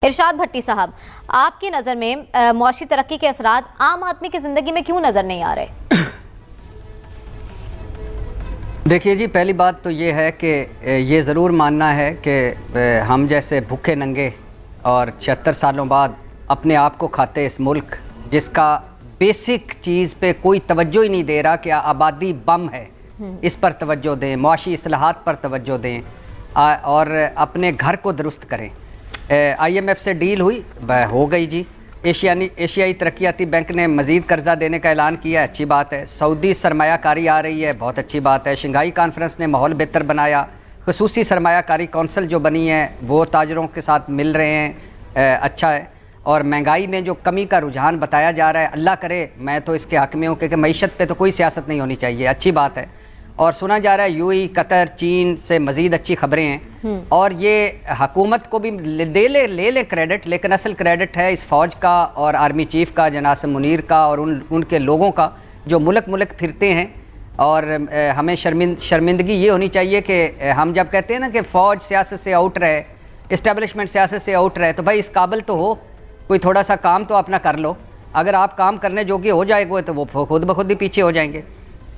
ارشاد بھٹی صاحب، آپ کی نظر میں معاشی ترقی کے اثرات عام آدمی کی زندگی میں کیوں نظر نہیں آ رہے؟ دیکھیے جی، پہلی بات تو یہ ہے کہ یہ ضرور ماننا ہے کہ ہم جیسے بھوکے ننگے اور 76 سالوں بعد اپنے آپ کو کھاتے اس ملک جس کا بیسک چیز پہ کوئی توجہ ہی نہیں دے رہا کہ آبادی بم ہے، اس پر توجہ دیں، معاشی اصلاحات پر توجہ دیں اور اپنے گھر کو درست کریں۔ آئی ایم ایف سے ڈیل ہوئی، ہو گئی جی۔ ایشیائی ترقیاتی بینک نے مزید قرضہ دینے کا اعلان کیا ہے، اچھی بات ہے۔ سعودی سرمایہ کاری آ رہی ہے، بہت اچھی بات ہے۔ شنگھائی کانفرنس نے ماحول بہتر بنایا، خصوصی سرمایہ کاری کونسل جو بنی ہے وہ تاجروں کے ساتھ مل رہے ہیں، اچھا ہے۔ اور مہنگائی میں جو کمی کا رجحان بتایا جا رہا ہے، اللہ کرے، میں تو اس کے حق میں ہوں کہ معیشت پہ تو کوئی سیاست نہیں ہونی چاہیے، اچھی بات ہے۔ اور سنا جا رہا ہے یو ای، قطر، چین سے مزید اچھی خبریں ہیں، اور یہ حکومت کو بھی لے لیں کریڈٹ، لیکن اصل کریڈٹ ہے اس فوج کا اور آرمی چیف کا جناب منیر کا اور ان کے لوگوں کا جو ملک پھرتے ہیں۔ اور ہمیں شرمندگی یہ ہونی چاہیے کہ ہم جب کہتے ہیں نا کہ فوج سیاست سے آؤٹ رہے، اسٹیبلشمنٹ سیاست سے آؤٹ رہے، تو بھائی اس قابل تو ہو، کوئی تھوڑا سا کام تو اپنا کر لو۔ اگر آپ کام کرنے جوگے ہو جائے گے تو وہ خود بخود ہی پیچھے ہو جائیں گے۔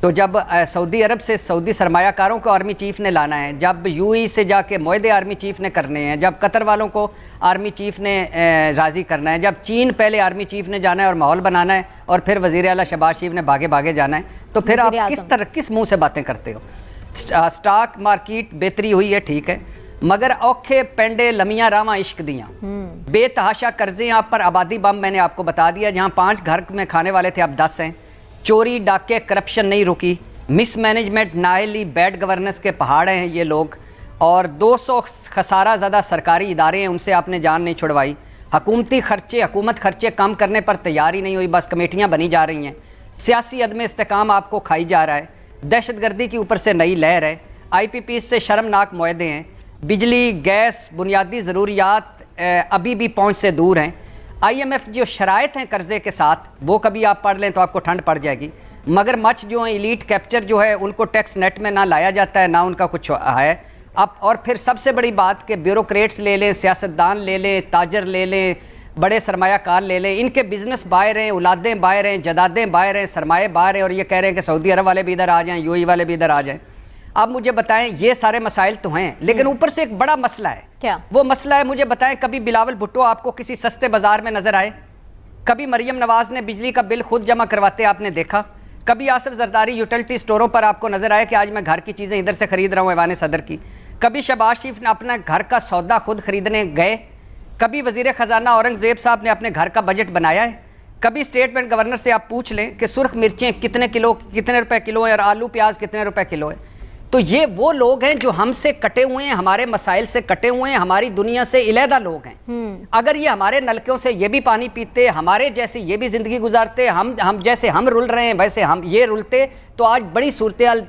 تو جب سعودی عرب سے سعودی سرمایہ کاروں کو آرمی چیف نے لانا ہے، جب یو ای سے جا کے معاہدے آرمی چیف نے کرنے ہیں، جب قطر والوں کو آرمی چیف نے راضی کرنا ہے، جب چین پہلے آرمی چیف نے جانا ہے اور ماحول بنانا ہے، اور پھر وزیر اعلیٰ شہباز شریف نے بھاگے جانا ہے، تو پھر آپ کس منہ سے باتیں کرتے ہو؟ سٹاک مارکیٹ بہتری ہوئی ہے، ٹھیک ہے، مگر اوکھے پینڈے لمیاں راواں عشق دیاں، بے تحاشا قرضے آپ پر، آبادی بم میں نے آپ کو بتا دیا، جہاں 5 گھر میں کھانے والے تھے اب 10 ہیں، چوری ڈاکے کرپشن نہیں رکی، مس مینجمنٹ نااہلی بیڈ گورننس کے پہاڑ ہیں یہ لوگ، اور 200 خسارہ زدہ سرکاری ادارے ہیں، ان سے آپ نے جان نہیں چھڑوائی۔ حکومت خرچے کم کرنے پر تیار ہی نہیں ہوئی، بس کمیٹیاں بنی جا رہی ہیں، سیاسی عدم استحکام آپ کو کھائی جا رہا ہے، دہشت گردی کی اوپر سے نئی لہر ہے، آئی پی پی سے شرمناک معاہدے ہیں، بجلی گیس بنیادی ضروریات ابھی بھی پہنچ سے دور ہیں، آئی ایم ایف جو شرائط ہیں قرضے کے ساتھ وہ کبھی آپ پڑھ لیں تو آپ کو ٹھنڈ پڑ جائے گی، مگر مچ جو ہیں ایلیٹ کیپچر جو ہے ان کو ٹیکس نیٹ میں نہ لایا جاتا ہے، نہ ان کا کچھ ہے اب۔ اور پھر سب سے بڑی بات کہ بیوروکریٹس لے لیں، سیاستدان لے لیں، تاجر لے لیں، بڑے سرمایہ کار لے لیں، ان کے بزنس باہر ہیں، اولادیں باہر ہیں، جدادیں باہر ہیں، سرمایہ باہر ہیں، اور یہ کہہ رہے ہیں کہ سعودی عرب والے بھی ادھر آ جائیں، یو ای والے بھی ادھر آ جائیں۔ اب مجھے بتائیں، یہ سارے مسائل تو ہیں، لیکن اوپر سے ایک بڑا مسئلہ ہے، کیا وہ مسئلہ ہے؟ مجھے بتائیں، کبھی بلاول بھٹو آپ کو کسی سستے بازار میں نظر آئے؟ کبھی مریم نواز نے بجلی کا بل خود جمع کرواتے آپ نے دیکھا؟ کبھی آصف زرداری یوٹیلٹی سٹوروں پر آپ کو نظر آئے کہ آج میں گھر کی چیزیں ادھر سے خرید رہا ہوں ایوان صدر کی؟ کبھی شہباز شریف نے اپنا گھر کا سودا خود خریدنے گئے؟ کبھی وزیر خزانہ اورنگزیب صاحب نے اپنے گھر کا بجٹ بنایا ہے؟ کبھی اسٹیٹ بینک گورنر سے آپ پوچھ لیں کہ سرخ مرچیں کتنے روپے کلو ہیں اور آلو پیاز کتنے روپے کلو ہے؟ تو یہ وہ لوگ ہیں جو ہم سے کٹے ہوئے ہیں، ہمارے مسائل سے کٹے ہوئے ہیں، ہماری دنیا سے علیحدہ لوگ ہیں۔ اگر یہ ہمارے نلکوں سے یہ بھی پانی پیتے، ہمارے جیسے یہ بھی زندگی گزارتے، ہم جیسے ہم رول رہے ہیں ویسے ہم یہ رولتے، تو آج بڑی صورتحال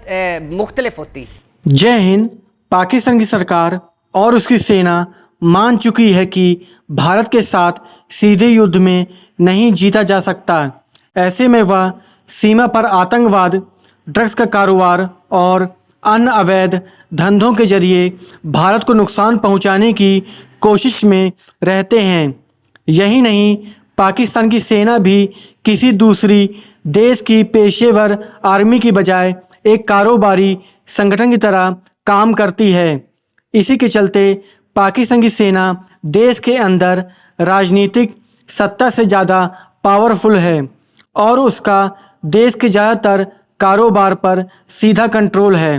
مختلف ہوتی۔ جے ہند۔ پاکستان کی سرکار اور اس کی سینا مان چکی ہے کہ بھارت کے ساتھ سیدھے یدھ میں نہیں جیتا جا سکتا، ایسے میں وہ سیما پر آتنکواد، ڈرگز کا کاروبار اور ان اویدھ دھندوں کے ذریعے بھارت کو نقصان پہنچانے کی کوشش میں رہتے ہیں۔ یہی نہیں، پاکستان کی سینا بھی کسی دوسری دیش کی پیشے ور آرمی کی بجائے ایک کاروباری سنگٹھن کی طرح کام کرتی ہے۔ اسی کے چلتے پاکستان کی سینا دیش کے اندر راجنیتک سطح سے زیادہ پاورفل ہے، اور اس کا دیش کے زیادہ تر کاروبار پر سیدھا کنٹرول ہے۔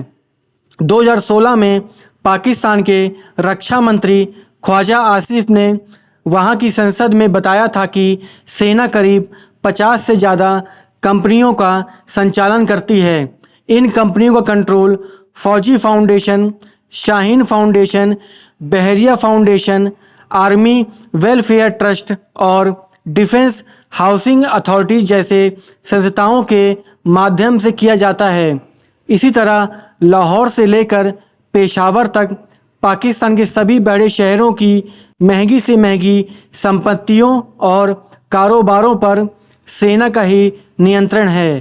2016 میں پاکستان کے رکشا منتری خواجہ آصف نے وہاں کی سنسد میں بتایا تھا کہ سینا قریب 50 سے زیادہ کمپنیوں کا سنچالن کرتی ہے۔ ان کمپنیوں کا کنٹرول فوجی فاؤنڈیشن، شاہین فاؤنڈیشن، بحریہ فاؤنڈیشن، آرمی ویلفیئر ٹرسٹ اور ڈیفنس ہاؤسنگ اتھارٹی جیسے سنستھاؤں کے مادھیم سے کیا جاتا ہے۔ اسی طرح لاہور سے لے کر پشاور تک پاکستان کے سبھی بڑے شہروں کی مہنگی سے مہنگی سمپتیوں اور کاروباروں پر سینا کا ہی نینترن ہے۔